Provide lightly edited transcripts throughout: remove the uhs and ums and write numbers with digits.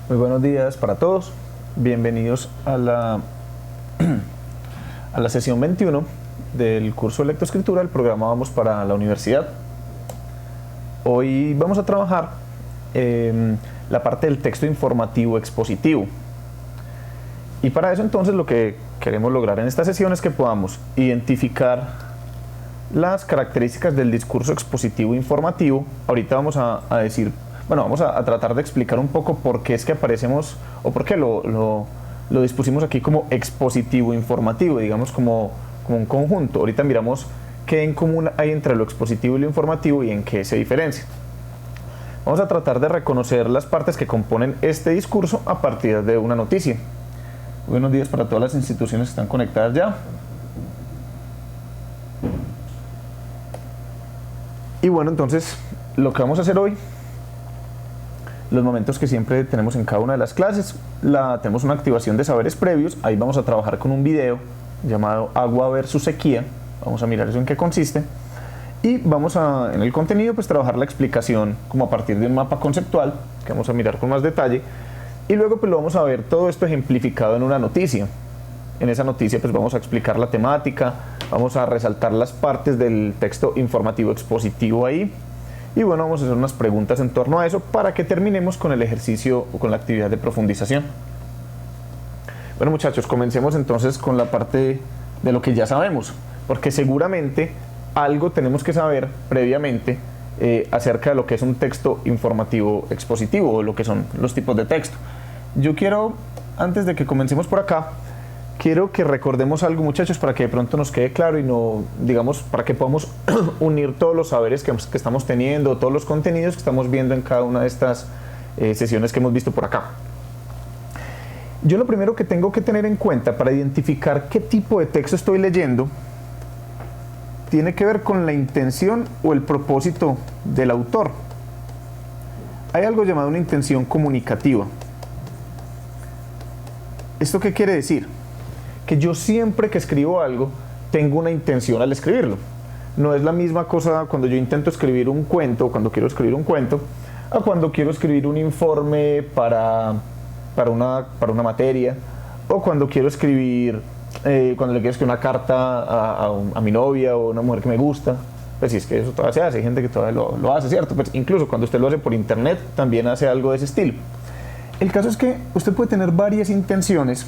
Muy buenos días para todos. Bienvenidos a a la sesión 21 del curso de lectoescritura del programa Vamos para la Universidad. Hoy vamos a trabajar la parte del texto informativo expositivo. Y para eso entonces lo que queremos lograr en esta sesión es que podamos identificar las características del discurso expositivo informativo. Ahorita vamos a tratar de explicar un poco por qué es que aparecemos o por qué lo dispusimos aquí como expositivo informativo, digamos como un conjunto. Ahorita miramos qué en común hay entre lo expositivo y lo informativo y en qué se diferencia. Vamos a tratar de reconocer las partes que componen este discurso a partir de una noticia. Buenos días para todas las instituciones que están conectadas ya. Y bueno, entonces lo que vamos a hacer hoy, los momentos que siempre tenemos en cada una de las clases, tenemos una activación de saberes previos. Ahí vamos a trabajar con un video llamado Agua versus Sequía. Vamos a mirar eso en qué consiste. Y vamos a, en el contenido, pues trabajar la explicación como a partir de un mapa conceptual, que vamos a mirar con más detalle. Y luego pues lo vamos a ver todo esto ejemplificado en una noticia. En esa noticia pues vamos a explicar la temática, vamos a resaltar las partes del texto informativo expositivo ahí. Y bueno, vamos a hacer unas preguntas en torno a eso para que terminemos con el ejercicio o con la actividad de profundización. Bueno muchachos, comencemos entonces con la parte de lo que ya sabemos, porque seguramente algo tenemos que saber previamente acerca de lo que es un texto informativo expositivo o lo que son los tipos de texto. Yo quiero, antes de que comencemos por acá, quiero que recordemos algo muchachos para que de pronto nos quede claro y no, digamos, para que podamos unir todos los saberes que estamos teniendo, todos los contenidos que estamos viendo en cada una de estas sesiones que hemos visto por acá. Yo lo primero que tengo que tener en cuenta para identificar qué tipo de texto estoy leyendo tiene que ver con la intención o el propósito del autor. Hay algo llamado una intención comunicativa. ¿Esto qué quiere decir? Que yo siempre que escribo algo tengo una intención al escribirlo. No es la misma cosa cuando yo intento escribir un cuento, cuando quiero escribir un cuento, a cuando quiero escribir un informe para una materia, o cuando quiero escribir, cuando le quiero escribir una carta a mi novia o a una mujer que me gusta. Pues sí, es que eso todavía se hace, hay gente que todavía lo hace, ¿cierto? Pues incluso cuando usted lo hace por internet también hace algo de ese estilo. El caso es que usted puede tener varias intenciones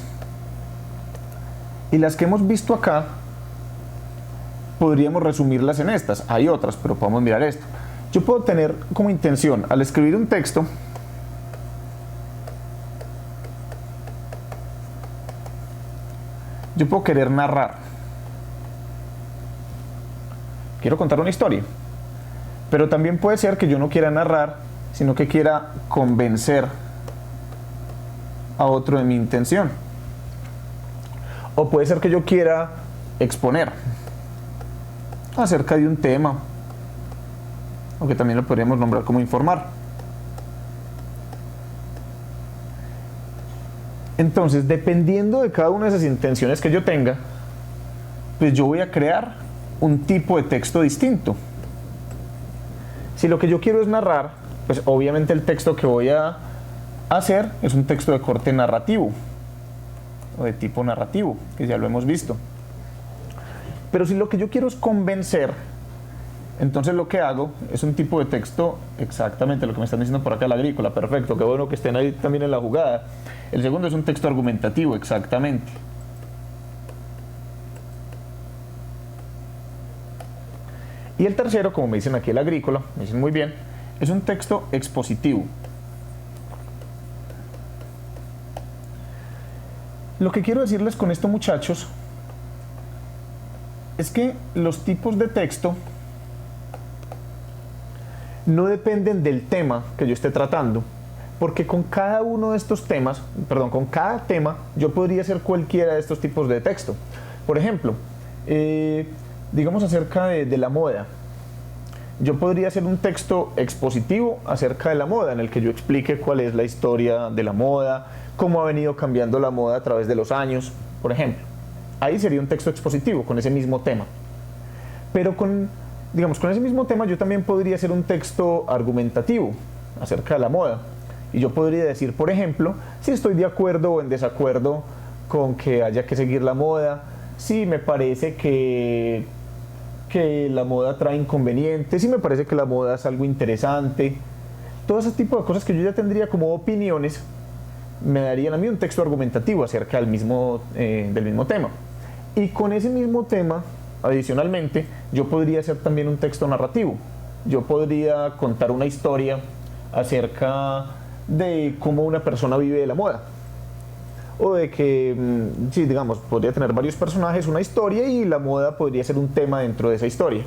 y las que hemos visto acá podríamos resumirlas en estas. Hay otras, pero podemos mirar esto. Yo puedo tener como intención al escribir un texto yo puedo querer narrar. Quiero contar una historia. Pero también puede ser que yo no quiera narrar, sino que quiera convencer a otro de mi intención. O puede ser que yo quiera exponer acerca de un tema, o que también lo podríamos nombrar como informar. Entonces, dependiendo de cada una de esas intenciones que yo tenga, pues yo voy a crear un tipo de texto distinto. Si lo que yo quiero es narrar, pues obviamente el texto que voy a hacer es un texto de corte narrativo o de tipo narrativo, que ya lo hemos visto. Pero si lo que yo quiero es convencer, entonces lo que hago es un tipo de texto, exactamente lo que me están diciendo por acá la agrícola, perfecto, qué bueno que estén ahí también en la jugada. El segundo es un texto argumentativo, exactamente. Y el tercero, como me dicen aquí el agrícola, me dicen muy bien, es un texto expositivo. Lo que quiero decirles con esto muchachos es que los tipos de texto no dependen del tema que yo esté tratando, porque con cada uno de estos temas, con cada tema, yo podría hacer cualquiera de estos tipos de texto. Por ejemplo, digamos acerca de la moda. Yo podría hacer un texto expositivo acerca de la moda, en el que yo explique cuál es la historia de la moda, cómo ha venido cambiando la moda a través de los años, por ejemplo. Ahí sería un texto expositivo con ese mismo tema. Pero con ese mismo tema yo también podría hacer un texto argumentativo acerca de la moda. Y yo podría decir, por ejemplo, si estoy de acuerdo o en desacuerdo con que haya que seguir la moda, si me parece que la moda trae inconvenientes, si me parece que la moda es algo interesante. Todo ese tipo de cosas que yo ya tendría como opiniones me darían a mí un texto argumentativo acerca del mismo tema. Y con ese mismo tema, adicionalmente, yo podría hacer también un texto narrativo. Yo podría contar una historia acerca de cómo una persona vive de la moda. O de que, sí, digamos, podría tener varios personajes, una historia, y la moda podría ser un tema dentro de esa historia.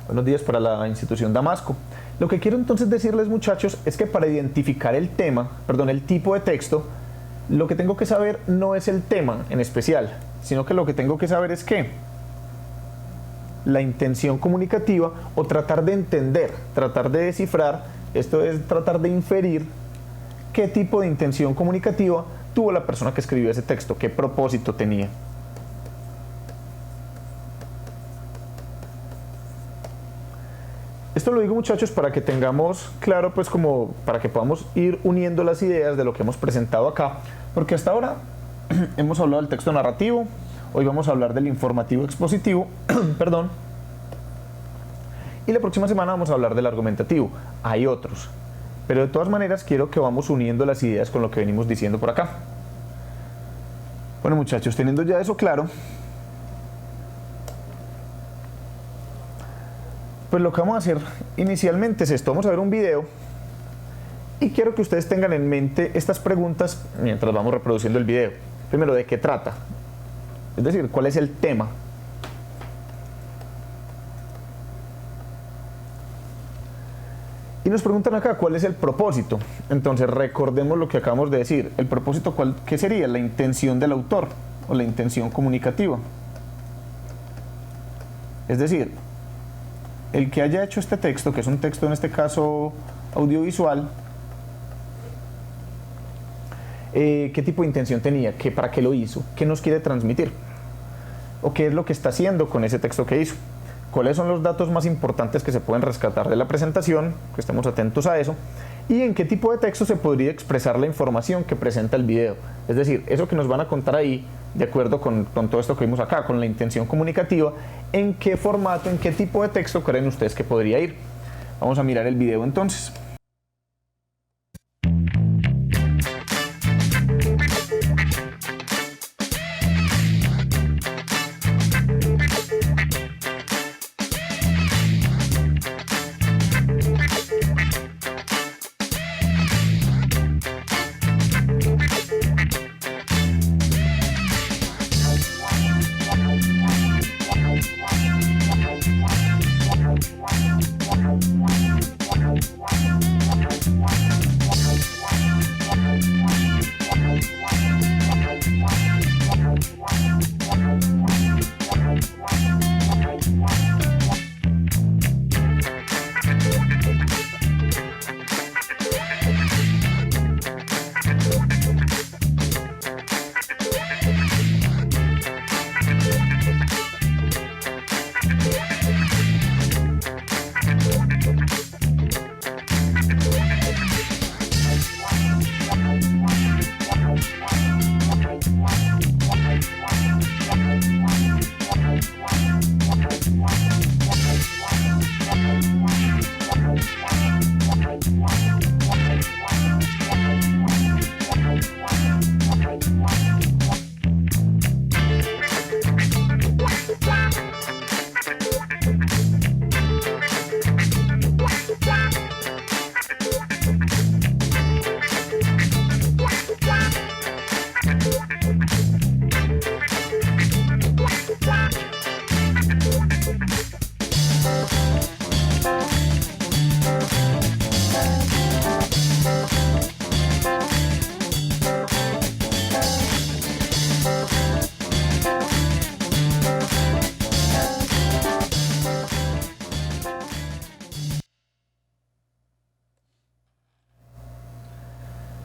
Buenos días para la institución Damasco. Lo que quiero entonces decirles, muchachos, es que para identificar el tipo de texto, lo que tengo que saber no es el tema en especial, sino que lo que tengo que saber es que la intención comunicativa, o tratar de entender, tratar de descifrar, esto es tratar de inferir qué tipo de intención comunicativa tuvo la persona que escribió ese texto, qué propósito tenía. Esto lo digo, muchachos, para que tengamos claro, pues como para que podamos ir uniendo las ideas de lo que hemos presentado acá, porque hasta ahora hemos hablado del texto narrativo, hoy vamos a hablar del informativo expositivo, perdón, y la próxima semana vamos a hablar del argumentativo. Hay otros, pero de todas maneras quiero que vamos uniendo las ideas con lo que venimos diciendo por acá. Bueno, muchachos, teniendo ya eso claro, pues lo que vamos a hacer inicialmente es esto. Vamos a ver un video y quiero que ustedes tengan en mente estas preguntas mientras vamos reproduciendo el video. Primero, ¿de qué trata? Es decir, ¿cuál es el tema? Y nos preguntan acá, ¿cuál es el propósito? Entonces, recordemos lo que acabamos de decir. El propósito, ¿qué sería? La intención del autor o la intención comunicativa. Es decir, el que haya hecho este texto, que es un texto en este caso audiovisual, ¿qué tipo de intención tenía? ¿Para qué lo hizo? ¿Qué nos quiere transmitir? ¿O qué es lo que está haciendo con ese texto que hizo? ¿Cuáles son los datos más importantes que se pueden rescatar de la presentación? Que estemos atentos a eso. ¿Y en qué tipo de texto se podría expresar la información que presenta el video? Es decir, eso que nos van a contar ahí, de acuerdo con todo esto que vimos acá, con la intención comunicativa, ¿en qué formato, en qué tipo de texto creen ustedes que podría ir? Vamos a mirar el video entonces.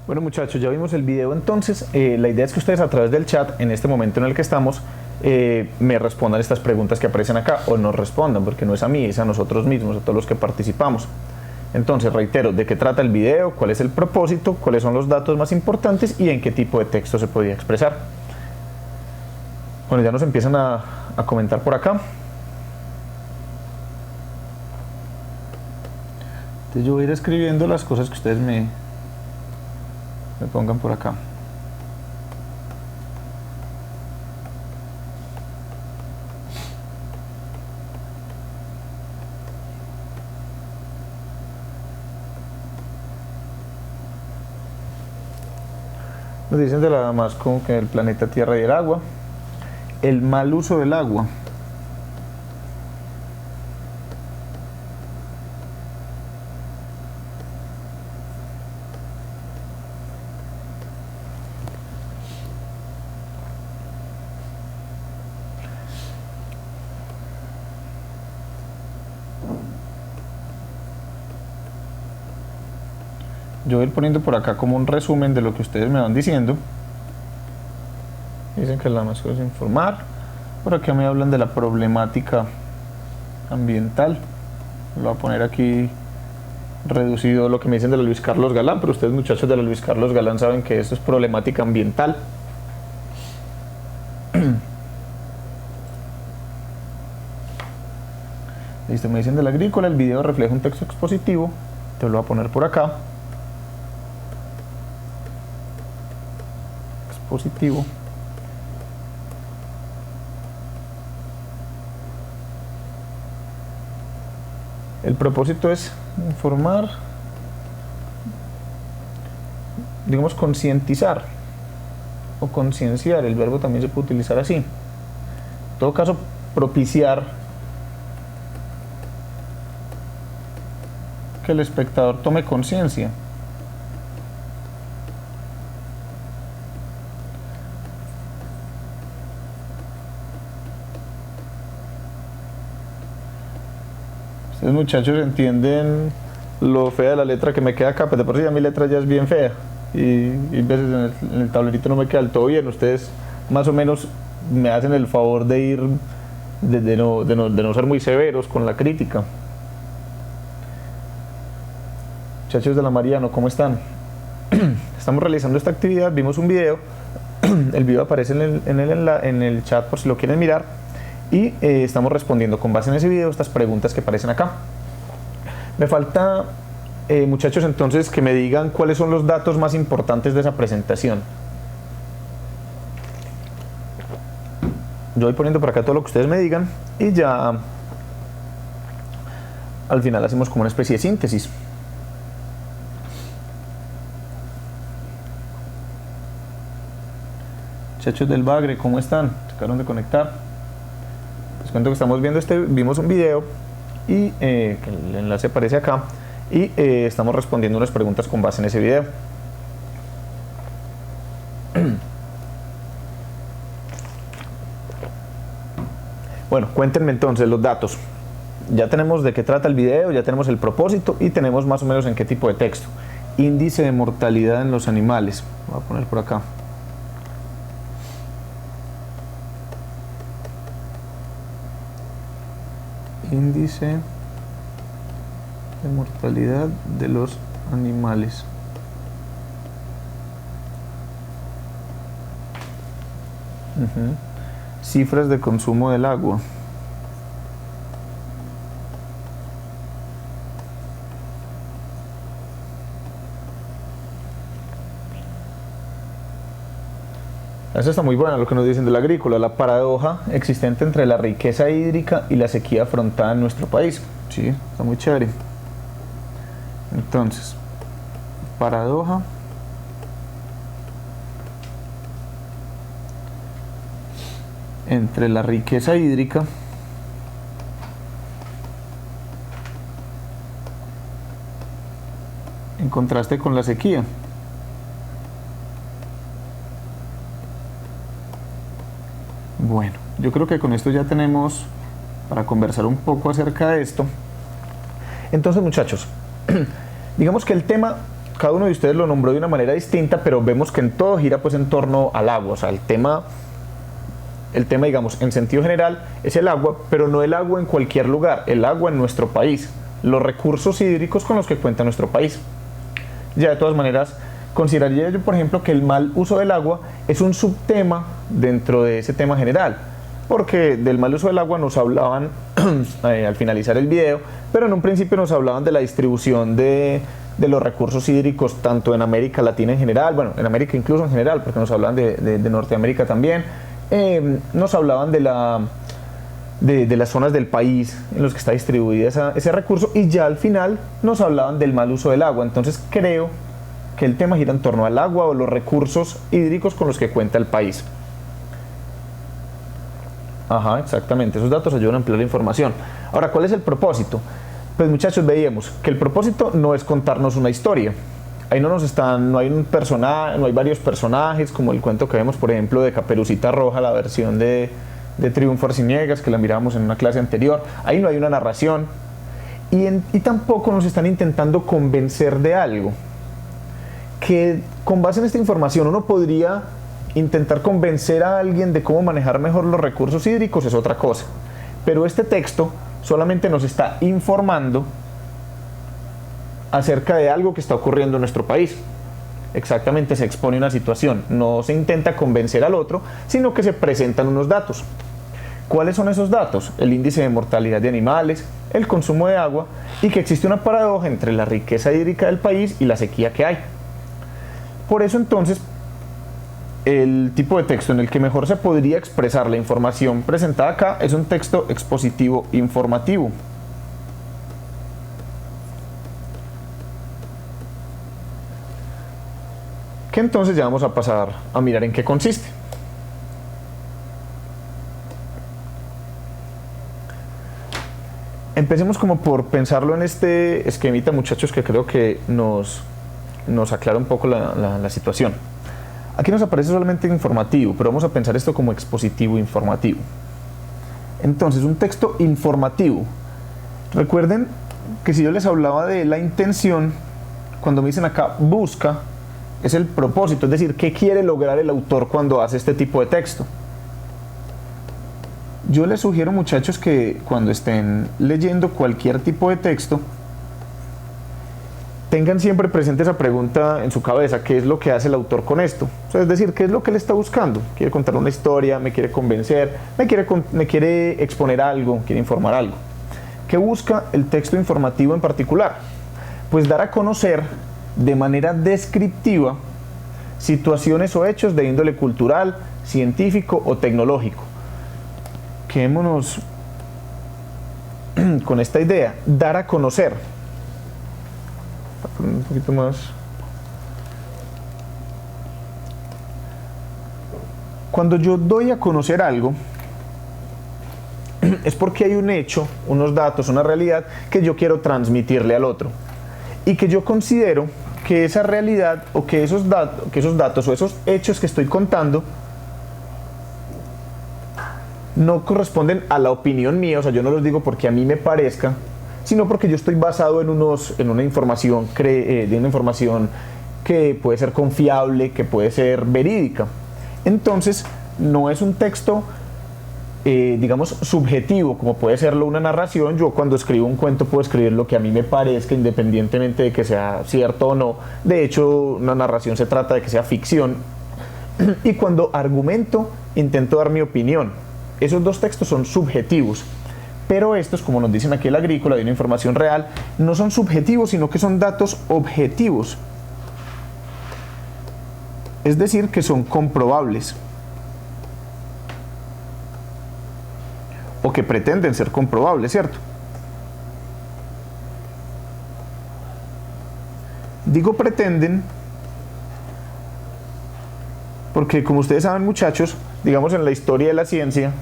Bueno, muchachos, ya vimos el video entonces. La idea es que ustedes a través del chat, en este momento en el que estamos, me respondan estas preguntas que aparecen acá, o nos respondan, porque no es a mí, es a nosotros mismos, a todos los que participamos. Entonces, reitero, ¿de qué trata el video? ¿Cuál es el propósito? ¿Cuáles son los datos más importantes? ¿Y en qué tipo de texto se podía expresar? Bueno, ya nos empiezan a comentar por acá. Entonces yo voy a ir escribiendo las cosas que ustedes me pongan por acá. Nos dicen de la más como que el planeta Tierra y el agua. El mal uso del agua. Yo voy a ir poniendo por acá como un resumen de lo que ustedes me van diciendo. Dicen que la más cosa es informar. Por acá me hablan de la problemática ambiental. Lo voy a poner aquí reducido lo que me dicen de la Luis Carlos Galán, pero ustedes, muchachos de la Luis Carlos Galán, saben que esto es problemática ambiental. Listo, me dicen de la agrícola, el video refleja un texto expositivo. Te lo voy a poner por acá. Positivo. El propósito es informar, digamos, concientizar o concienciar. El verbo también se puede utilizar así. En todo caso, propiciar que el espectador tome conciencia. Ustedes, muchachos, entienden lo fea de la letra que me queda acá, pues de por sí ya mi letra ya es bien fea y veces en el tablerito no me queda del todo bien. Ustedes más o menos me hacen el favor de ir de no ser muy severos con la crítica. Muchachos de la Mariano, ¿cómo están? Estamos realizando esta actividad, vimos un video, el video aparece en el chat por si lo quieren mirar. Y estamos respondiendo con base en ese video estas preguntas que aparecen acá. Me falta, muchachos, entonces que me digan cuáles son los datos más importantes de esa presentación. Yo voy poniendo por acá todo lo que ustedes me digan y ya al final hacemos como una especie de síntesis. Muchachos del Bagre, ¿cómo están? Se acabaron de conectar. Les cuento que estamos viendo vimos un video y que el enlace aparece acá y estamos respondiendo unas preguntas con base en ese video. Bueno, cuéntenme entonces los datos. Ya tenemos de qué trata el video, ya tenemos el propósito y tenemos más o menos en qué tipo de texto. Índice de mortalidad en los animales. Voy a poner por acá. Índice de mortalidad de los animales. Cifras de consumo del agua. Eso está muy bueno lo que nos dicen de la agrícola, la paradoja existente entre la riqueza hídrica y la sequía afrontada en nuestro país. Sí, está muy chévere. Entonces, paradoja entre la riqueza hídrica en contraste con la sequía. Bueno, yo creo que con esto ya tenemos para conversar un poco acerca de esto. Entonces, muchachos, digamos que el tema, cada uno de ustedes lo nombró de una manera distinta, pero vemos que en todo gira pues en torno al agua. O sea, el tema El tema, digamos, en sentido general es el agua, pero no el agua en cualquier lugar, el agua en nuestro país, los recursos hídricos con los que cuenta nuestro país. Ya de todas maneras, consideraría yo, por ejemplo, que el mal uso del agua es un subtema dentro de ese tema general, porque del mal uso del agua nos hablaban al finalizar el video, pero en un principio nos hablaban de la distribución de los recursos hídricos tanto en América Latina en general, bueno, en América incluso en general, porque nos hablaban de Norteamérica también, nos hablaban de las zonas del país en los que está distribuido ese recurso, y ya al final nos hablaban del mal uso del agua. Entonces creo que el tema gira en torno al agua o los recursos hídricos con los que cuenta el país. Ajá, exactamente, esos datos ayudan a ampliar la información. Ahora, ¿cuál es el propósito? Pues muchachos, veíamos que el propósito no es contarnos una historia. Ahí no hay un personaje, no hay varios personajes, como el cuento que vemos, por ejemplo, de Caperucita Roja, la versión de Triunfo Arciniegas, que la miramos en una clase anterior. Ahí no hay una narración. Y tampoco nos están intentando convencer de algo. Que con base en esta información uno podría intentar convencer a alguien de cómo manejar mejor los recursos hídricos, es otra cosa. Pero este texto solamente nos está informando acerca de algo que está ocurriendo en nuestro país. Exactamente, se expone una situación, no se intenta convencer al otro, sino que se presentan unos datos. ¿Cuáles son esos datos? El índice de mortalidad de animales, el consumo de agua, y que existe una paradoja entre la riqueza hídrica del país y la sequía que hay. Por eso entonces, el tipo de texto en el que mejor se podría expresar la información presentada acá es un texto expositivo informativo. Que entonces ya vamos a pasar a mirar en qué consiste. Empecemos como por pensarlo en este esquemita, muchachos, que creo que nos aclara un poco la situación. Aquí nos aparece solamente informativo, pero vamos a pensar esto como expositivo informativo. Entonces, un texto informativo. Recuerden que si yo les hablaba de la intención, cuando me dicen acá busca, es el propósito, es decir, ¿qué quiere lograr el autor cuando hace este tipo de texto? Yo les sugiero, muchachos, que cuando estén leyendo cualquier tipo de texto, tengan siempre presente esa pregunta en su cabeza: ¿qué es lo que hace el autor con esto? O sea, es decir, ¿qué es lo que él está buscando? ¿Quiere contar una historia? ¿Me quiere convencer? ¿Me quiere exponer algo? ¿Quiere informar algo? ¿Qué busca el texto informativo en particular? Pues dar a conocer de manera descriptiva situaciones o hechos de índole cultural, científico o tecnológico. Quedémonos con esta idea: dar a conocer. Un poquito más. Cuando yo doy a conocer algo, es porque hay un hecho, unos datos, una realidad que yo quiero transmitirle al otro, y que yo considero que esa realidad o que esos datos o esos hechos que estoy contando no corresponden a la opinión mía. O sea, yo no los digo porque a mí me parezca, sino porque yo estoy basado en una información que puede ser confiable, que puede ser verídica. Entonces, no es un texto, digamos, subjetivo, como puede serlo una narración. Yo cuando escribo un cuento puedo escribir lo que a mí me parezca, independientemente de que sea cierto o no. De hecho, una narración se trata de que sea ficción. Y cuando argumento, intento dar mi opinión. Esos dos textos son subjetivos. Pero estos, como nos dicen aquí el Agrícola, de una información real, no son subjetivos, sino que son datos objetivos. Es decir, que son comprobables. O que pretenden ser comprobables, ¿cierto? Digo pretenden porque, como ustedes saben, muchachos, digamos, en la historia de la ciencia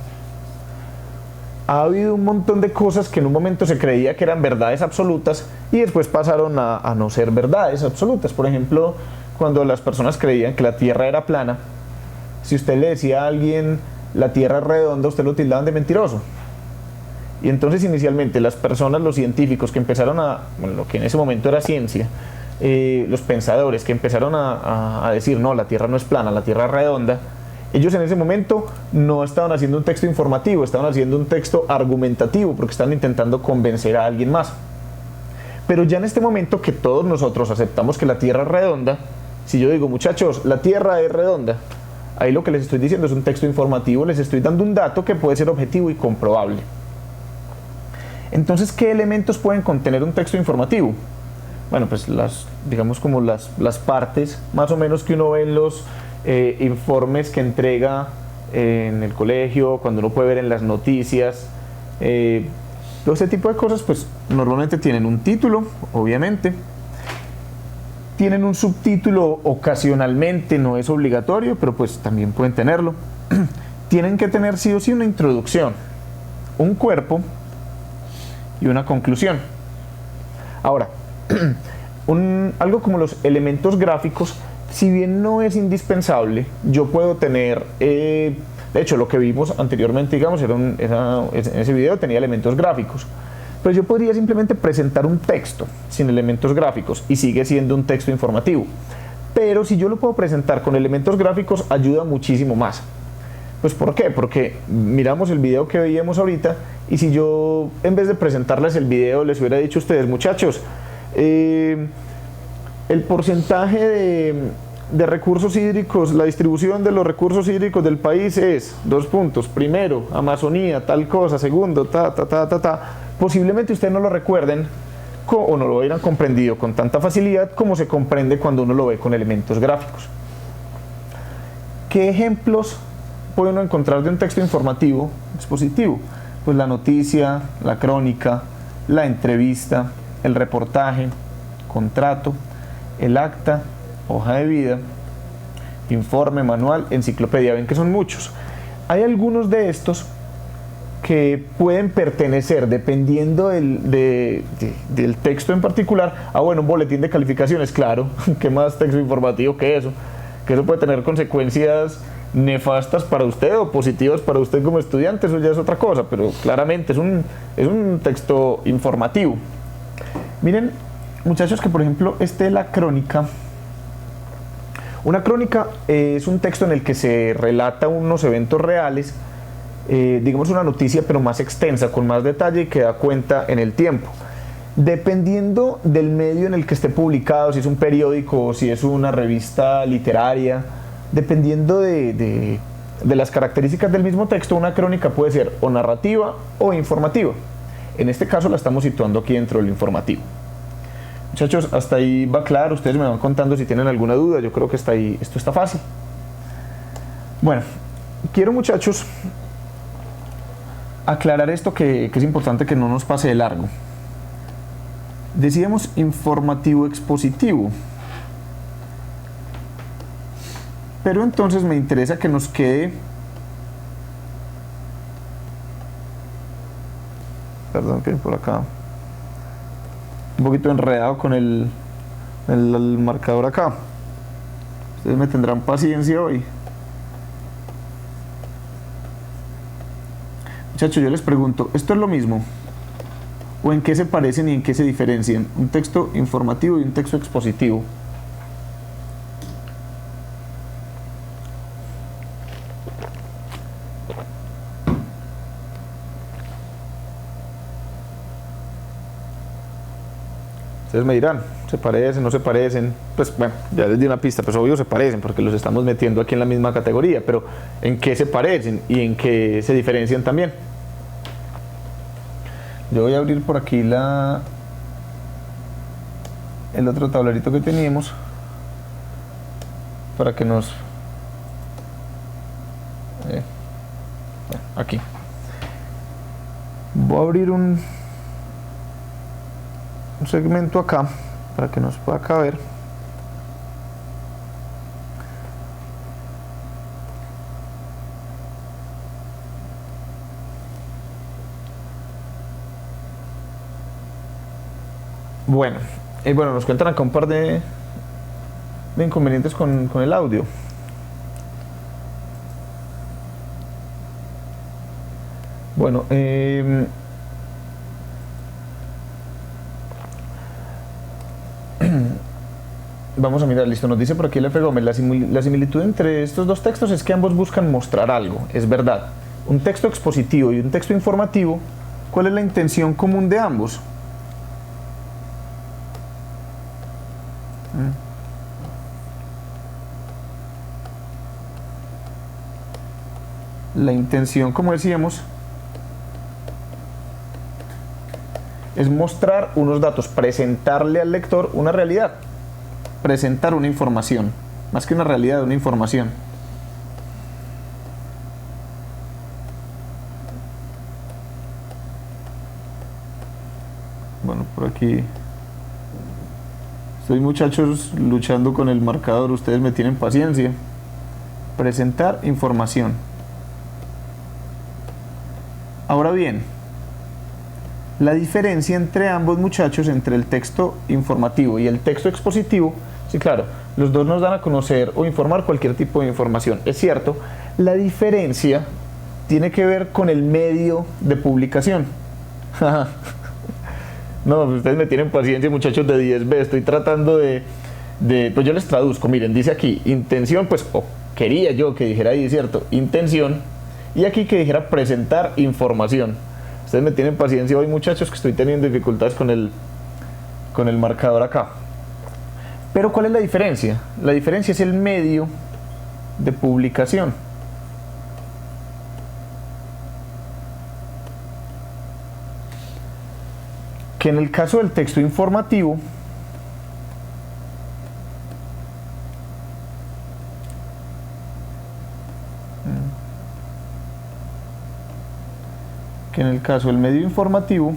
ha habido un montón de cosas que en un momento se creía que eran verdades absolutas y después pasaron a no ser verdades absolutas. Por ejemplo, cuando las personas creían que la Tierra era plana, si usted le decía a alguien la Tierra es redonda, usted lo tildaban de mentiroso. Y entonces inicialmente las personas, los científicos que empezaron lo que en ese momento era ciencia, los pensadores que empezaron a decir no, la Tierra no es plana, la Tierra es redonda, Ellos en ese momento no estaban haciendo un texto informativo, estaban haciendo un texto argumentativo porque estaban intentando convencer a alguien más. Pero ya en este momento que todos nosotros aceptamos que la Tierra es redonda, si yo digo, muchachos, la Tierra es redonda, ahí lo que les estoy diciendo es un texto informativo, les estoy dando un dato que puede ser objetivo y comprobable. Entonces, ¿qué elementos pueden contener un texto informativo? Bueno, pues digamos como las partes más o menos que uno ve en los informes que entrega en el colegio, cuando uno puede ver en las noticias, todo ese tipo de cosas, pues normalmente tienen un título, obviamente, tienen un subtítulo ocasionalmente, no es obligatorio, pero pues también pueden tenerlo. Tienen que tener sí o sí una introducción, un cuerpo y una conclusión. Ahora, algo como los elementos gráficos, si bien no es indispensable, yo puedo tener, de hecho lo que vimos anteriormente, digamos, en ese video tenía elementos gráficos, pero yo podría simplemente presentar un texto sin elementos gráficos y sigue siendo un texto informativo. Pero si yo lo puedo presentar con elementos gráficos, ayuda muchísimo más. Pues ¿por qué? Porque miramos el video que veíamos ahorita y si yo en vez de presentarles el video les hubiera dicho a ustedes, muchachos, el porcentaje de recursos hídricos, la distribución de los recursos hídricos del país es, 2 puntos, primero, Amazonía, tal cosa, segundo, posiblemente ustedes no lo recuerden o no lo hubieran comprendido con tanta facilidad como se comprende cuando uno lo ve con elementos gráficos. ¿Qué ejemplos puede uno encontrar de un texto informativo expositivo? Pues la noticia, la crónica, la entrevista, el reportaje, contrato, el acta, hoja de vida, informe, manual, enciclopedia. Ven que son muchos. Hay algunos de estos que pueden pertenecer, dependiendo del texto en particular, a un boletín de calificaciones, claro, ¿qué más texto informativo que eso? Que eso puede tener consecuencias nefastas para usted o positivas para usted como estudiante, eso ya es otra cosa, pero claramente es un texto informativo. Miren, muchachos, que por ejemplo la crónica. Una crónica es un texto en el que se relata unos eventos reales, digamos una noticia pero más extensa, con más detalle y que da cuenta en el tiempo. Dependiendo del medio en el que esté publicado, si es un periódico o si es una revista literaria, dependiendo de las características del mismo texto, una crónica puede ser o narrativa o informativa. En este caso la estamos situando aquí dentro del informativo. Muchachos, hasta ahí va claro, ustedes me van contando si tienen alguna duda, yo creo que esto está fácil. Bueno, quiero, muchachos, aclarar esto que es importante que no nos pase de largo. Decíamos informativo expositivo, pero entonces me interesa que nos quede, perdón que por acá un poquito enredado con el marcador acá. Ustedes me tendrán paciencia hoy. Muchachos, yo les pregunto, ¿esto es lo mismo? ¿O en qué se parecen y en qué se diferencian? Un texto informativo y un texto expositivo. Ustedes me dirán, ¿se parecen, no se parecen? Pues bueno, ya les di una pista, pues obvio se parecen porque los estamos metiendo aquí en la misma categoría, pero ¿en qué se parecen y en qué se diferencian también? Yo voy a abrir por aquí el otro tablerito que teníamos para que nos... aquí. Voy a abrir un segmento acá para que nos pueda caber. Bueno, nos cuentan acá un par de inconvenientes con el audio. Bueno, Vamos a mirar, listo, nos dice por aquí el F. Gómez, la similitud entre estos dos textos es que ambos buscan mostrar algo, es verdad. Un texto expositivo y un texto informativo, ¿cuál es la intención común de ambos? La intención, como decíamos, es mostrar unos datos, presentarle al lector una realidad, presentar una información, más que una realidad, una información. Bueno, por aquí estoy, muchachos, luchando con el marcador, ustedes me tienen paciencia. Presentar información. Ahora bien, la diferencia entre ambos, muchachos, entre el texto informativo y el texto expositivo, sí, claro, los dos nos dan a conocer o informar cualquier tipo de información, es cierto. La diferencia tiene que ver con el medio de publicación. No, ustedes me tienen paciencia, muchachos de 10B, estoy tratando pues yo les traduzco, miren, dice aquí, intención, pues, quería yo que dijera ahí, ¿cierto? Intención, y aquí que dijera presentar información. Ustedes me tienen paciencia hoy, muchachos, que estoy teniendo dificultades con el marcador acá. Pero ¿cuál es la diferencia? La diferencia es el medio de publicación. Que en el caso del texto informativo, del medio informativo,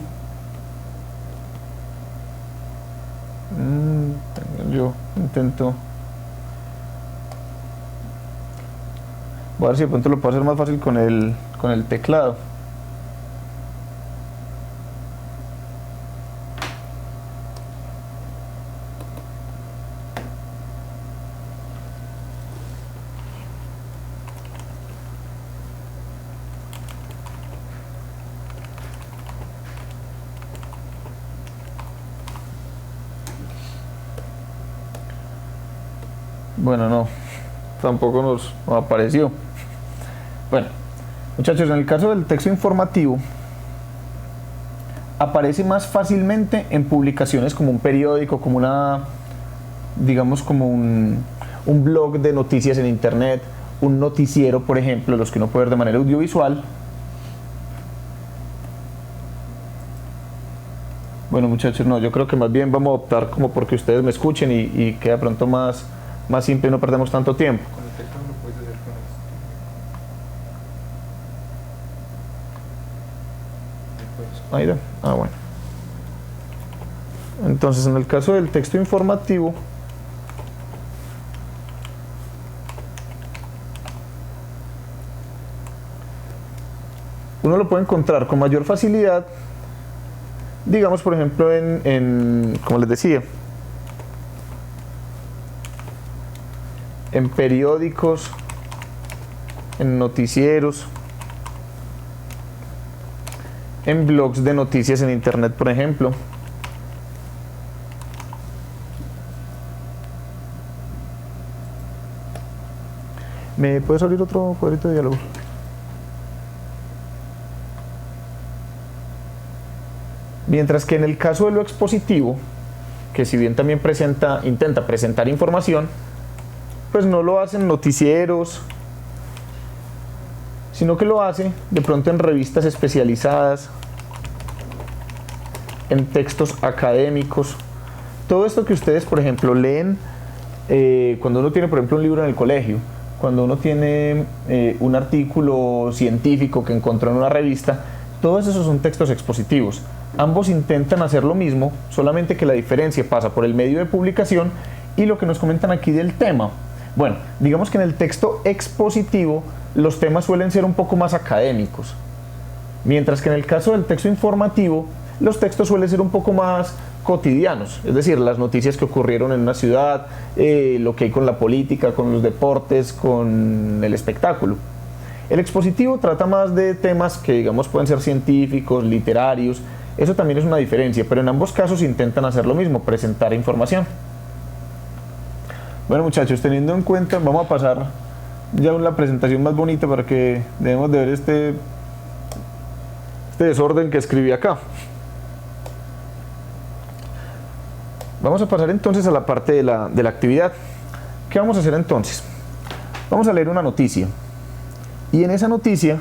yo intento, voy a ver si de pronto lo puedo hacer más fácil con el teclado. Bueno, no, tampoco nos apareció. Bueno, muchachos, en el caso del texto informativo, aparece más fácilmente en publicaciones como un periódico, como digamos, como un blog de noticias en internet, un noticiero, por ejemplo, los que uno puede ver de manera audiovisual. Bueno, muchachos, no, yo creo que más bien vamos a optar como porque ustedes me escuchen y queda pronto más simple y no perdemos tanto tiempo. Con el teclado lo puedes hacer con esto. Ahí da. Ah, bueno. Entonces, en el caso del texto informativo, uno lo puede encontrar con mayor facilidad, digamos, por ejemplo, como les decía, en periódicos, en noticieros, en blogs de noticias en internet, por ejemplo. ¿Me puedes abrir otro cuadrito de diálogo? Mientras que en el caso de lo expositivo, que si bien también intenta presentar información, pues no lo hace en noticieros, sino que lo hace de pronto en revistas especializadas, en textos académicos. Todo esto que ustedes, por ejemplo, leen cuando uno tiene, por ejemplo, un libro en el colegio, cuando uno tiene un artículo científico que encontró en una revista, todos esos son textos expositivos. Ambos intentan hacer lo mismo, solamente que la diferencia pasa por el medio de publicación y lo que nos comentan aquí del tema. Bueno, digamos que en el texto expositivo los temas suelen ser un poco más académicos, mientras que en el caso del texto informativo los textos suelen ser un poco más cotidianos, es decir, las noticias que ocurrieron en una ciudad, lo que hay con la política, con los deportes, con el espectáculo. El expositivo trata más de temas que, digamos, pueden ser científicos, literarios. Eso también es una diferencia, pero en ambos casos intentan hacer lo mismo, presentar información. Bueno, muchachos, teniendo en cuenta, vamos a pasar ya a la presentación más bonita para que debemos de ver este desorden que escribí acá. Vamos a pasar entonces a la parte de la actividad. ¿Qué vamos a hacer entonces? Vamos a leer una noticia. Y en esa noticia,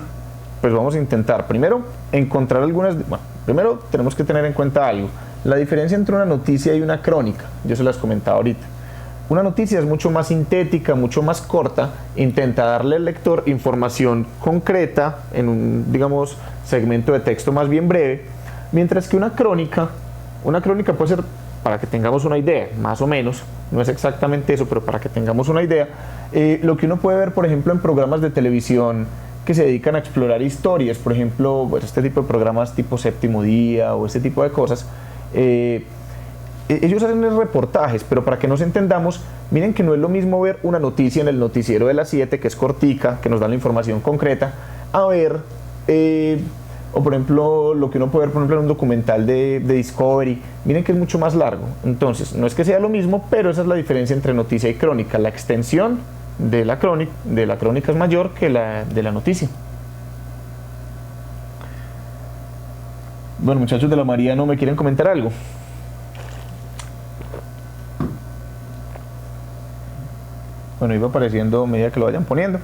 pues vamos a intentar primero encontrar algunas... Bueno, primero tenemos que tener en cuenta algo. La diferencia entre una noticia y una crónica. Yo se las comentaba ahorita. Una noticia es mucho más sintética, mucho más corta, intenta darle al lector información concreta en un, digamos, segmento de texto más bien breve, mientras que una crónica puede ser, para que tengamos una idea, más o menos, no es exactamente eso, pero para que tengamos una idea, lo que uno puede ver, por ejemplo, en programas de televisión que se dedican a explorar historias, por ejemplo, pues este tipo de programas tipo Séptimo Día o este tipo de cosas, ellos hacen reportajes, pero para que nos entendamos, miren que no es lo mismo ver una noticia en el noticiero de las 7, que es cortica, que nos da la información concreta, a ver, o por ejemplo, lo que uno puede ver, por ejemplo, en un documental de Discovery, miren que es mucho más largo. Entonces, no es que sea lo mismo, pero esa es la diferencia entre noticia y crónica. La extensión de la crónica es mayor que la de la noticia. Bueno, muchachos de la María, ¿no me quieren comentar algo? Bueno, iba apareciendo a medida que lo vayan poniendo.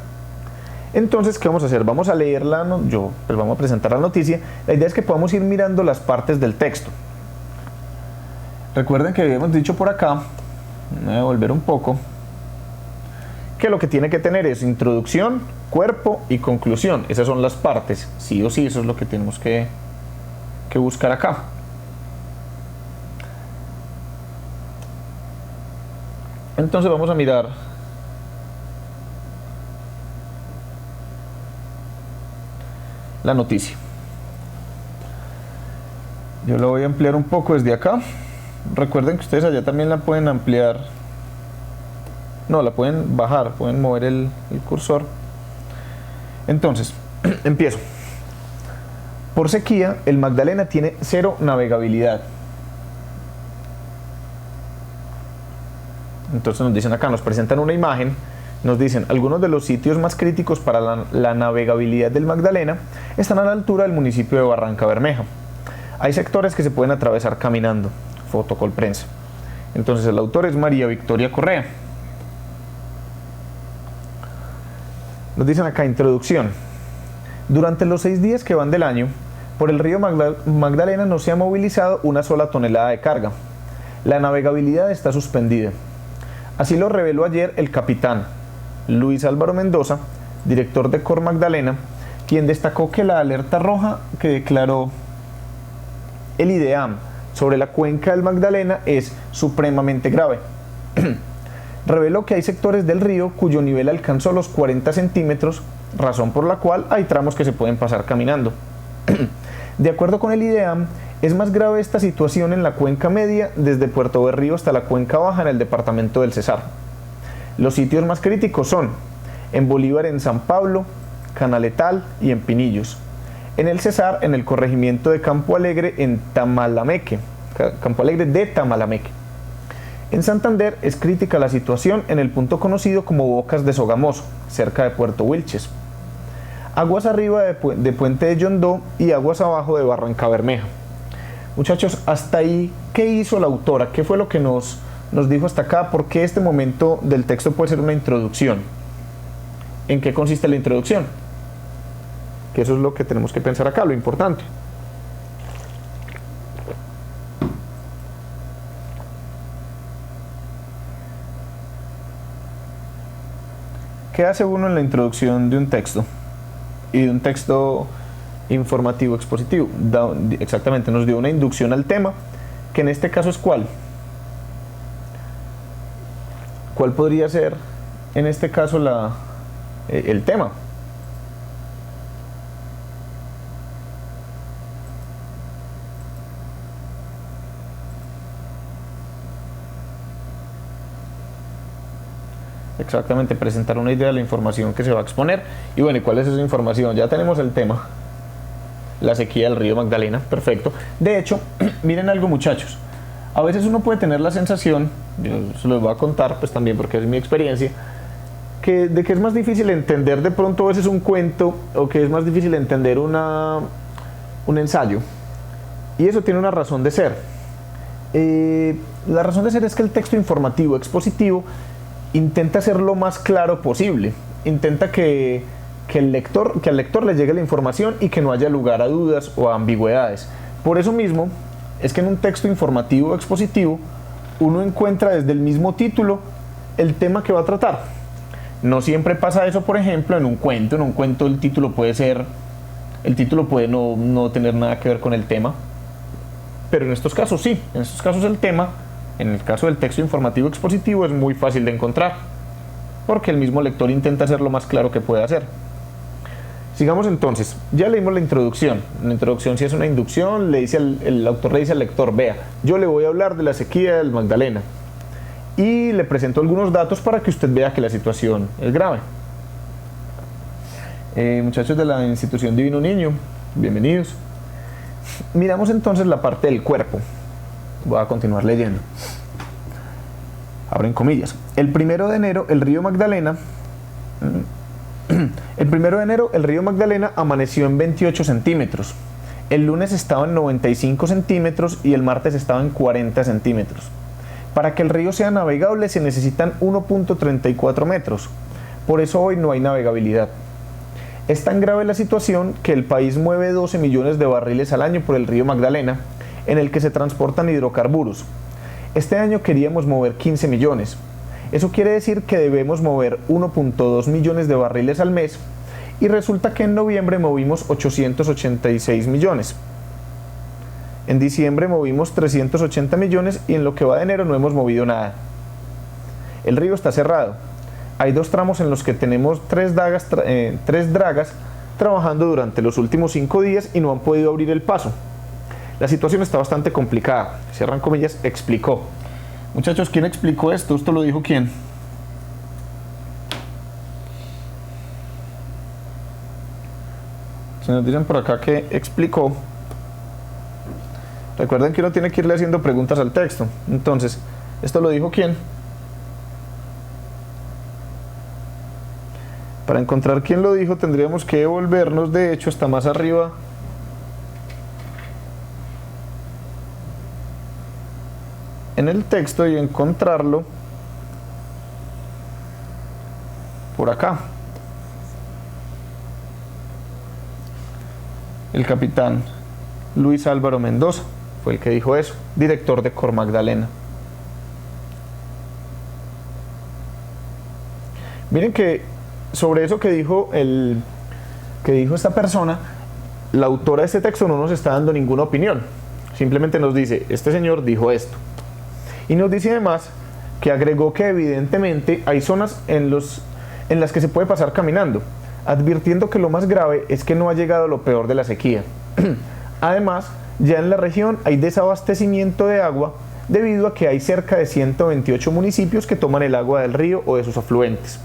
Entonces, ¿qué vamos a hacer? Vamos a leerla, vamos a presentar la noticia. La idea es que podamos ir mirando las partes del texto. Recuerden que habíamos dicho por acá, voy a volver un poco, que lo que tiene que tener es introducción, cuerpo y conclusión. Esas son las partes, sí o sí, eso es lo que tenemos que buscar acá. Entonces vamos a mirar la noticia. Yo la voy a ampliar un poco desde acá. Recuerden que ustedes allá también la pueden ampliar. No, la pueden bajar, pueden mover el cursor. Entonces, empiezo. Por sequía, el Magdalena tiene cero navegabilidad. Entonces nos dicen acá, nos presentan una imagen. Nos dicen, algunos de los sitios más críticos para la navegabilidad del Magdalena están a la altura del municipio de Barranca Bermeja. Hay sectores que se pueden atravesar caminando. Foto Colprensa. Entonces el autor es María Victoria Correa. Nos dicen acá, introducción. Durante los 6 días que van del año, por el río Magdalena no se ha movilizado una sola tonelada de carga. La navegabilidad está suspendida. Así lo reveló ayer el capitán Luis Álvaro Mendoza, director de Cor Magdalena, quien destacó que la alerta roja que declaró el IDEAM sobre la cuenca del Magdalena es supremamente grave. Reveló que hay sectores del río cuyo nivel alcanzó los 40 centímetros, razón por la cual hay tramos que se pueden pasar caminando. De acuerdo con el IDEAM, es más grave esta situación en la cuenca media, desde Puerto Berrío hasta la cuenca baja en el departamento del Cesar. Los sitios más críticos son en Bolívar, en San Pablo, Canaletal y en Pinillos. En el Cesar, en el corregimiento de Campo Alegre, en Tamalameque, Campo Alegre de Tamalameque. En Santander es crítica la situación en el punto conocido como Bocas de Sogamoso, cerca de Puerto Wilches. Aguas arriba de Puente de Yondó y aguas abajo de Barranca Bermeja. Muchachos, hasta ahí, ¿qué hizo la autora? ¿Qué fue lo que nos dijo hasta acá? ¿Por qué este momento del texto puede ser una introducción? ¿En qué consiste la introducción? Que eso es lo que tenemos que pensar acá, lo importante. ¿Qué hace uno en la introducción de un texto? Y de un texto informativo expositivo. Exactamente, nos dio una inducción al tema, que en este caso es ¿cuál? ¿Cuál podría ser en este caso el tema? Exactamente, presentar una idea de la información que se va a exponer. Y bueno, ¿y cuál es esa información? Ya tenemos el tema, la sequía del río Magdalena, perfecto. De hecho, miren algo, muchachos, a veces uno puede tener la sensación yo se los voy a contar pues también porque es mi experiencia, de que es más difícil entender de pronto a veces un cuento o que es más difícil entender un ensayo. Y eso tiene una razón de ser. La razón de ser es que el texto informativo expositivo intenta ser lo más claro posible, intenta que al lector le llegue la información y que no haya lugar a dudas o a ambigüedades. Por eso mismo es que en un texto informativo expositivo uno encuentra desde el mismo título el tema que va a tratar. No siempre pasa eso, por ejemplo, en un cuento. En un cuento el título puede no tener nada que ver con el tema, pero en estos casos sí. En estos casos el tema, en el caso del texto informativo expositivo, es muy fácil de encontrar, porque el mismo lector intenta hacer lo más claro que pueda hacer. Sigamos entonces, ya leímos la introducción. La introducción, si es una inducción, el autor le dice al lector: vea, yo le voy a hablar de la sequía del Magdalena y le presento algunos datos para que usted vea que la situación es grave. Muchachos de la institución Divino Niño, bienvenidos. Miramos entonces la parte del cuerpo. Voy a continuar leyendo. Abren comillas. El 1 de enero el río Magdalena amaneció en 28 centímetros. El lunes estaba en 95 centímetros y el martes estaba en 40 centímetros. Para que el río sea navegable se necesitan 1.34 metros. Por eso hoy no hay navegabilidad. Es tan grave la situación que el país mueve 12 millones de barriles al año por el río Magdalena, en el que se transportan hidrocarburos. Este año queríamos mover 15 millones. Eso quiere decir que debemos mover 1.2 millones de barriles al mes, y resulta que en noviembre movimos 886 millones. En diciembre movimos 380 millones y en lo que va de enero no hemos movido nada. El río está cerrado. Hay 2 tramos en los que tenemos 3 dragas trabajando durante los últimos 5 días y no han podido abrir el paso. La situación está bastante complicada. Cierran comillas, explicó. Muchachos, ¿quién explicó esto? ¿Esto lo dijo quién? Se nos dicen por acá que explicó. Recuerden que uno tiene que irle haciendo preguntas al texto. Entonces, ¿esto lo dijo quién? Para encontrar quién lo dijo tendríamos que volvernos de hecho hasta más arriba en el texto y encontrarlo por acá. El capitán Luis Álvaro Mendoza fue el que dijo eso, director de Cor Magdalena. Miren que sobre eso que dijo esta persona, la autora de este texto no nos está dando ninguna opinión. Simplemente nos dice: este señor dijo esto. Y nos dice además que agregó que evidentemente hay zonas en las que se puede pasar caminando, advirtiendo que lo más grave es que no ha llegado lo peor de la sequía. Además, ya en la región hay desabastecimiento de agua debido a que hay cerca de 128 municipios que toman el agua del río o de sus afluentes.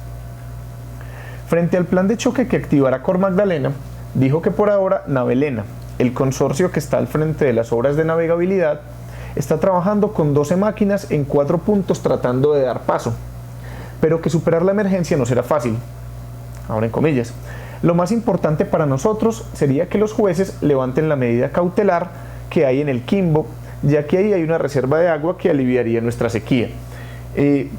Frente al plan de choque que activará Cor Magdalena, dijo que por ahora Navelena, el consorcio que está al frente de las obras de navegabilidad, está trabajando con 12 máquinas en 4 puntos tratando de dar paso, pero que superar la emergencia no será fácil. Ahora en comillas, lo más importante para nosotros sería que los jueces levanten la medida cautelar que hay en el Quimbo, ya que ahí hay una reserva de agua que aliviaría nuestra sequía.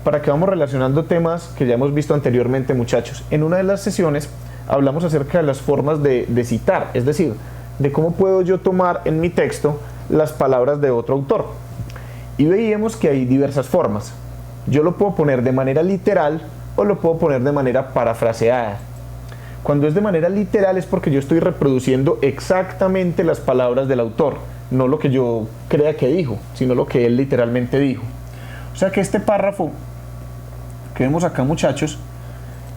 Para que vamos relacionando temas que ya hemos visto anteriormente, muchachos. En una de las sesiones hablamos acerca de las formas de citar, es decir, de cómo puedo yo tomar en mi texto las palabras de otro autor. Y veíamos que hay diversas formas. Yo lo puedo poner de manera literal o lo puedo poner de manera parafraseada. Cuando es de manera literal es porque yo estoy reproduciendo exactamente las palabras del autor, no lo que yo crea que dijo, sino lo que él literalmente dijo. O sea que este párrafo que vemos acá, muchachos,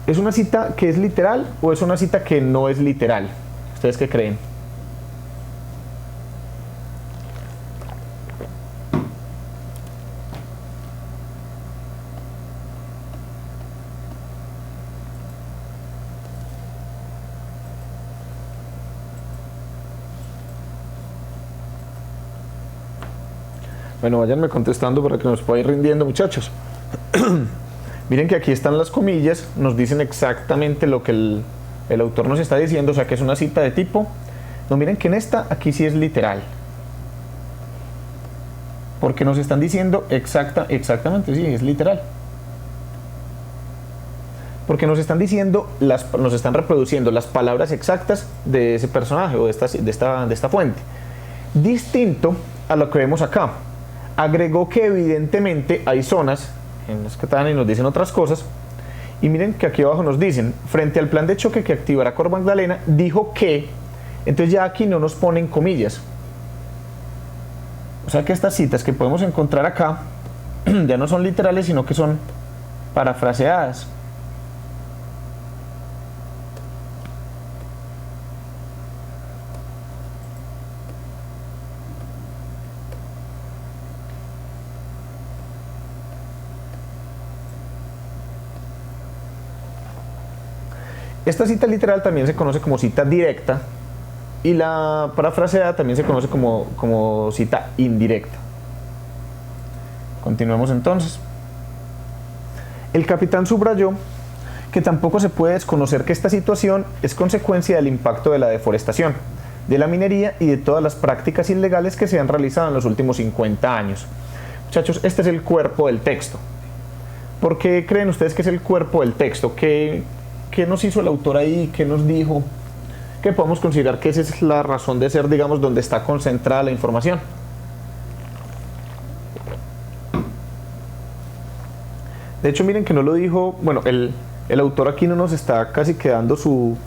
¿es una cita que es literal o es una cita que no es literal? ¿Ustedes qué creen? Bueno, váyanme contestando para que nos pueda ir rindiendo, muchachos. Miren que aquí están las comillas, nos dicen exactamente lo que el autor nos está diciendo, o sea que es una cita de tipo. No, miren que en esta, aquí sí es literal. Porque nos están diciendo exactamente, sí, es literal. Porque nos están diciendo, nos están reproduciendo las palabras exactas de ese personaje o de esta fuente. Distinto a lo que vemos acá. Agregó que evidentemente hay zonas en las que están y nos dicen otras cosas. Y miren que aquí abajo nos dicen, frente al plan de choque que activará Cor Magdalena, dijo que, entonces ya aquí no nos ponen comillas. O sea que estas citas que podemos encontrar acá ya no son literales, sino que son parafraseadas. Esta cita literal también se conoce como cita directa y la parafraseada también se conoce como cita indirecta. Continuemos entonces. El capitán subrayó que tampoco se puede desconocer que esta situación es consecuencia del impacto de la deforestación, de la minería y de todas las prácticas ilegales que se han realizado en los últimos 50 años. Muchachos, este es el cuerpo del texto. ¿Por qué creen ustedes que es el cuerpo del texto? ¿Qué nos hizo el autor ahí? ¿Qué nos dijo? Que podemos considerar que esa es la razón de ser, digamos, donde está concentrada la información. De hecho, miren que no lo dijo, bueno, el autor aquí no nos está casi quedando su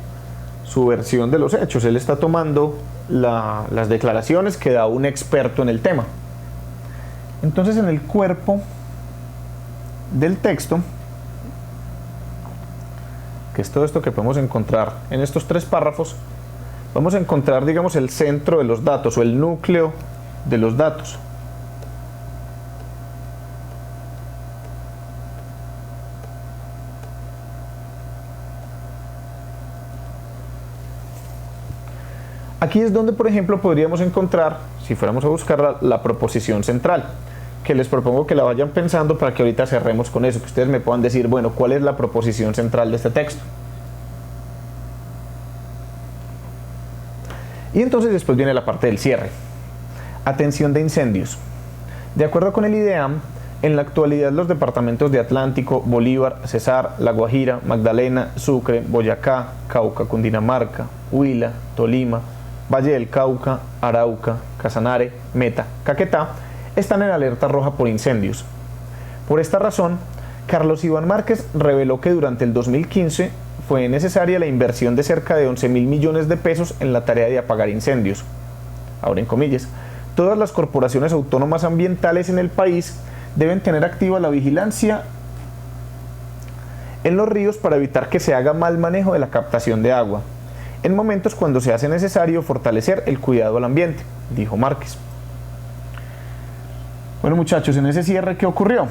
versión de los hechos, él está tomando las declaraciones que da un experto en el tema. Entonces, en el cuerpo del texto, que es todo esto que podemos encontrar en estos 3 párrafos, vamos a encontrar, digamos, el centro de los datos o el núcleo de los datos. Aquí es donde, por ejemplo, podríamos encontrar, si fuéramos a buscar la proposición central, que les propongo que la vayan pensando para que ahorita cerremos con eso, que ustedes me puedan decir, bueno, ¿cuál es la proposición central de este texto? Y entonces después viene la parte del cierre. Atención de incendios. De acuerdo con el IDEAM, en la actualidad los departamentos de Atlántico, Bolívar, Cesar, La Guajira, Magdalena, Sucre, Boyacá, Cauca, Cundinamarca, Huila, Tolima, Valle del Cauca, Arauca, Casanare, Meta, Caquetá, están en alerta roja por incendios. Por esta razón, Carlos Iván Márquez reveló que durante el 2015 fue necesaria la inversión de cerca de 11.000 millones de pesos en la tarea de apagar incendios. Ahora en comillas, todas las corporaciones autónomas ambientales en el país deben tener activa la vigilancia en los ríos para evitar que se haga mal manejo de la captación de agua, en momentos cuando se hace necesario fortalecer el cuidado al ambiente, dijo Márquez. Bueno, muchachos, en ese cierre, ¿qué ocurrió?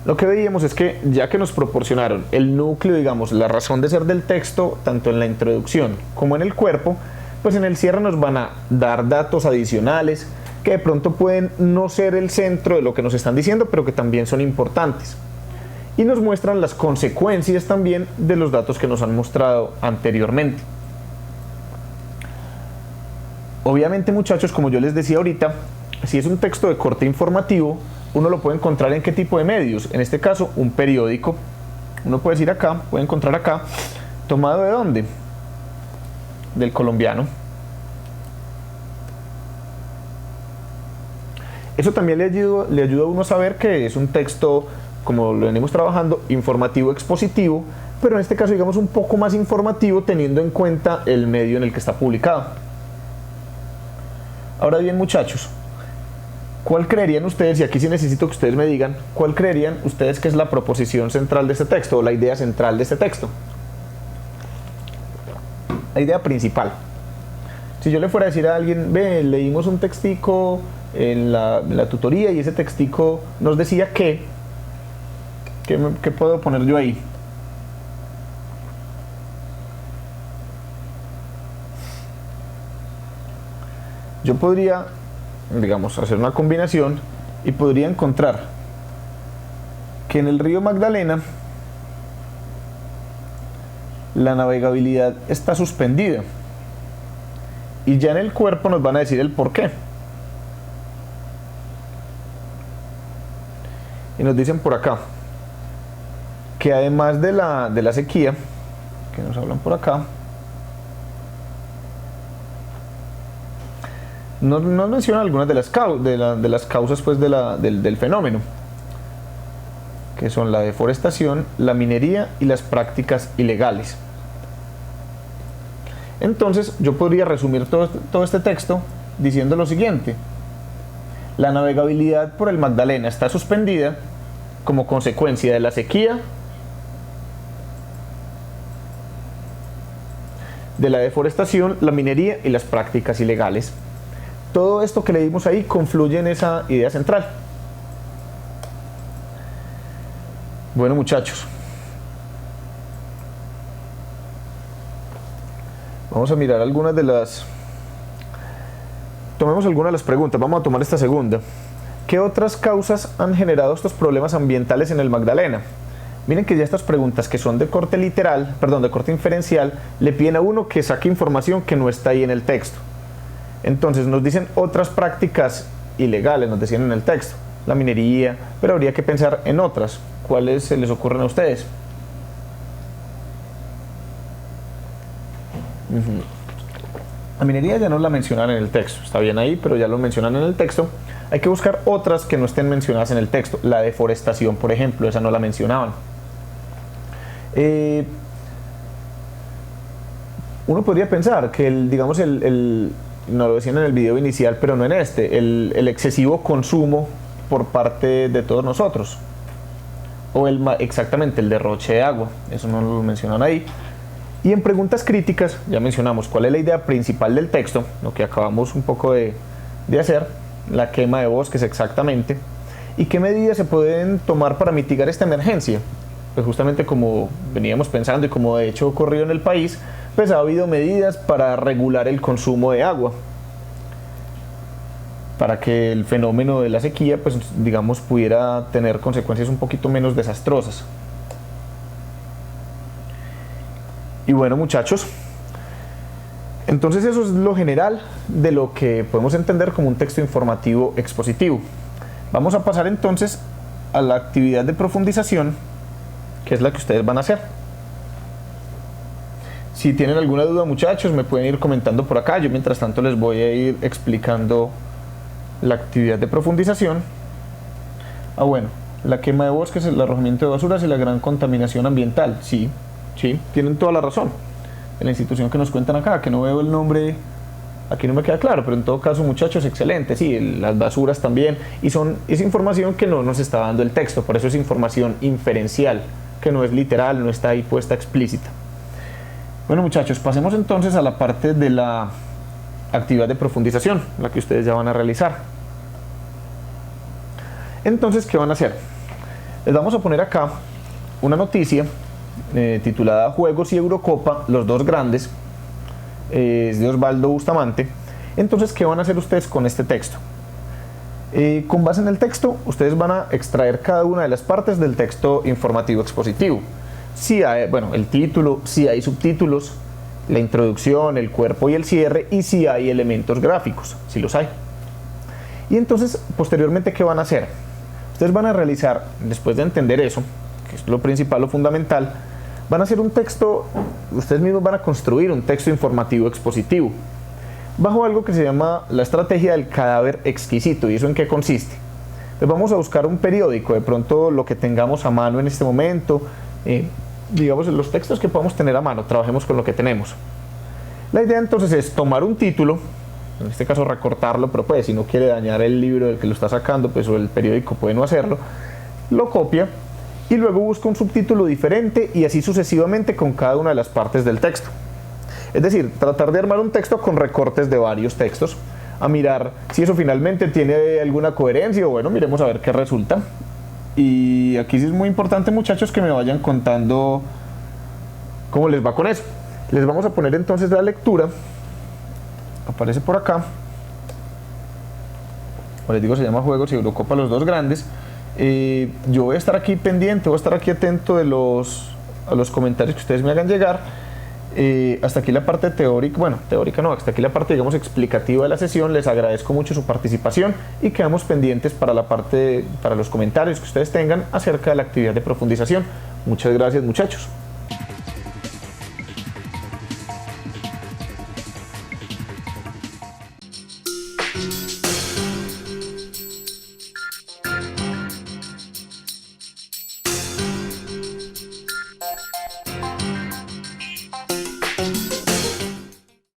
Lo que veíamos es que ya que nos proporcionaron el núcleo, digamos, la razón de ser del texto, tanto en la introducción como en el cuerpo, pues en el cierre nos van a dar datos adicionales que de pronto pueden no ser el centro de lo que nos están diciendo, pero que también son importantes. Y nos muestran las consecuencias también de los datos que nos han mostrado anteriormente. Obviamente, muchachos, como yo les decía ahorita, si es un texto de corte informativo, uno lo puede encontrar en qué tipo de medios. En este caso, un periódico. Uno puede ir acá, puede encontrar acá, ¿tomado de dónde? Del Colombiano. Eso también le ayuda a uno a saber que es un texto, como lo venimos trabajando, informativo expositivo, pero en este caso, digamos, un poco más informativo teniendo en cuenta el medio en el que está publicado. Ahora bien, muchachos, ¿cuál creerían ustedes, y aquí sí necesito que ustedes me digan, cuál creerían ustedes que es la proposición central de este texto o la idea central de este texto? La idea principal. Si yo le fuera a decir a alguien, ve, leímos un textico en la tutoría y ese textico nos decía ¿qué puedo poner yo ahí? Yo podría, digamos, hacer una combinación y podría encontrar que en el río Magdalena la navegabilidad está suspendida, y ya en el cuerpo nos van a decir el por qué. Y nos dicen por acá que además de la sequía, que nos hablan por acá, nos mencionan algunas de las causas pues, del fenómeno, que son la deforestación, la minería y las prácticas ilegales. Entonces yo podría resumir todo este texto diciendo lo siguiente: la navegabilidad por el Magdalena está suspendida como consecuencia de la sequía, de la deforestación, la minería y las prácticas ilegales. Todo esto que leímos ahí confluye en esa idea central. Bueno, muchachos, vamos a mirar algunas de las... Tomemos algunas de las preguntas. Vamos a tomar esta segunda. ¿Qué otras causas han generado estos problemas ambientales en el Magdalena? Miren que ya estas preguntas, que son de corte literal, perdón, de corte inferencial, le piden a uno que saque información que no está ahí en el texto. Entonces nos dicen otras prácticas ilegales, nos decían en el texto, la minería, pero habría que pensar en otras. ¿Cuáles se les ocurren a ustedes? La minería ya no la mencionan en el texto, está bien ahí, pero ya lo mencionan en el texto. Hay que buscar otras que no estén mencionadas en el texto. La deforestación, por ejemplo, esa no la mencionaban. Uno podría pensar que digamos no lo decían en el video inicial, pero no en este, el excesivo consumo por parte de todos nosotros, o exactamente el derroche de agua, eso no lo mencionan ahí. Y en preguntas críticas ya mencionamos cuál es la idea principal del texto, lo que acabamos un poco de hacer, la quema de bosques exactamente, y qué medidas se pueden tomar para mitigar esta emergencia. Pues justamente como veníamos pensando y como de hecho ocurrió en el país, pues ha habido medidas para regular el consumo de agua, para que el fenómeno de la sequía, pues digamos, pudiera tener consecuencias un poquito menos desastrosas. Y bueno, muchachos, entonces eso es lo general de lo que podemos entender como un texto informativo expositivo. Vamos a pasar entonces a la actividad de profundización, que es la que ustedes van a hacer. Si tienen alguna duda, muchachos, me pueden ir comentando por acá. Yo mientras tanto les voy a ir explicando la actividad de profundización. Bueno, la quema de bosques, el arrojamiento de basuras y la gran contaminación ambiental. Sí, tienen toda la razón. En la institución que nos cuentan acá, que no veo el nombre, aquí no me queda claro, pero en todo caso, muchachos, excelente. Sí, las basuras también. Y es información que no nos está dando el texto, por eso es información inferencial, que no es literal, no está ahí puesta explícita. Bueno, muchachos, pasemos entonces a la parte de la actividad de profundización, la que ustedes ya van a realizar. Entonces, ¿qué van a hacer? Les vamos a poner acá una noticia titulada Juegos y Eurocopa, los dos grandes, es de Osvaldo Bustamante. Entonces, ¿qué van a hacer ustedes con este texto? Con base en el texto, ustedes van a extraer cada una de las partes del texto informativo expositivo. Si hay, el título, si hay subtítulos, la introducción, el cuerpo y el cierre, y si hay elementos gráficos, si los hay. Y entonces, posteriormente, ¿qué van a hacer? Ustedes van a realizar, después de entender eso, que es lo principal, lo fundamental, van a hacer un texto, ustedes mismos van a construir un texto informativo expositivo, bajo algo que se llama la estrategia del cadáver exquisito. ¿Y eso en qué consiste? Pues vamos a buscar un periódico, de pronto lo que tengamos a mano en este momento, digamos los textos que podamos tener a mano, trabajemos con lo que tenemos. La idea entonces es tomar un título, en este caso recortarlo, pero pues si no quiere dañar el libro del que lo está sacando, pues o el periódico puede no hacerlo, lo copia y luego busca un subtítulo diferente y así sucesivamente con cada una de las partes del texto. Es decir, tratar de armar un texto con recortes de varios textos, a mirar si eso finalmente tiene alguna coherencia, o bueno, miremos a ver qué resulta. Y aquí sí es muy importante, muchachos, que me vayan contando cómo les va con eso. Les vamos a poner entonces la lectura, aparece por acá, como les digo, se llama Juegos y Eurocopa Los Dos Grandes. Yo voy a estar aquí pendiente, voy a estar aquí atento a los comentarios que ustedes me hagan llegar. Hasta aquí la parte teórica, bueno, teórica no, hasta aquí la parte, digamos, explicativa de la sesión. Les agradezco mucho su participación y quedamos pendientes para la parte, para los comentarios que ustedes tengan acerca de la actividad de profundización. Muchas gracias, muchachos.